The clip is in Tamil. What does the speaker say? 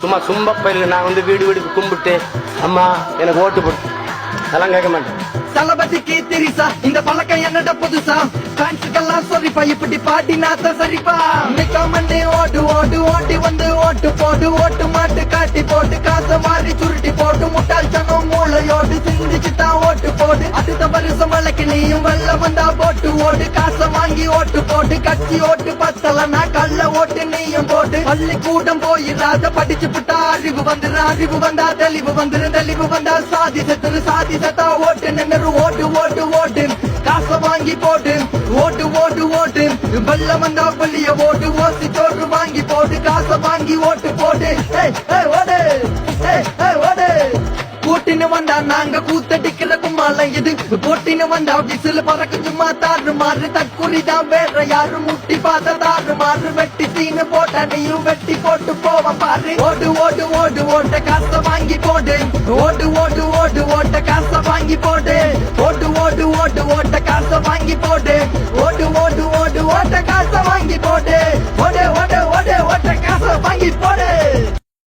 சும்மா சும்ப பயில நான் வந்து வீடு வீடுக்கு கும்பிட்டு அம்மா எனக்கு ஓட்டு போட்டு அதெல்லாம் கேட்க மாட்டேன். தளபதிக்கு தெரிசா இந்த பழக்கம் என்னடா புதுசா ஃபேன்ஸுக்கெல்லாம் சரிப்பா இப்படி பாட்டினாத்த சரிப்பா நிக்காமண்டே ஓட்டு ஓட்டு ஓட்டி வந்து ஓட்டு போட்டு ஓட்டு மாட்டு காட்டி போட்டு காசை மாறி சுருட்டி போட்டு முட்டாள் சனம் மூளையோடு சிந்திச்சுதான் ஓட்டு போடு அடுத்த வருஷம் வழக்கு நீயும் வெள்ள வந்தா போட்டு ஓடு காசை வாங்கி ஓட்டு போட்டு கட்சி ஓட்டு பத்தலனா கள்ள ஓட்டு நீயும் போட்டு பள்ளிக்கூடம் போயிடாத படிச்சு புட்டா அறிவு வந்துரு அறிவு வந்தா தெளிவு வந்துரு தெளிவு வந்தா சாதி செத்துரு சாதி செத்தா ஓட்டு நின்று ஓட்டு ஓட்டு ஓட்டு காசை வாங்கி போட்டு ஓட்டு ஓட்டு ஓட்டு வெள்ளம் வந்தா பள்ளிய ஓட்டு ஓசி சோறு வாங்கி போட்டு காசை வாங்கி ஓட்டு போட்டு ஓடு ஓடு கூட்டின்னு வந்தா நாங்க கூத்தடிக்கிற கும்மால இது போட்டின்னு வந்தா விசில் பறக்கு சும்மா தாறு மாறு தற்குறிதான் வேற யாரும் முட்டி பார்த்த தாறு மாறு வெட்டி சீனு போட்ட நீயும் வெட்டி போட்டு போவ பாரு ஓடு ஓடு ஓடு ஓட்ட காசை வாங்கி போடு ஓடு ஓடு ஓடு ஓட்ட காசை வாங்கி போடு ஓடு ஓடு ஓடு ஓட்ட காசை வாங்கி போடு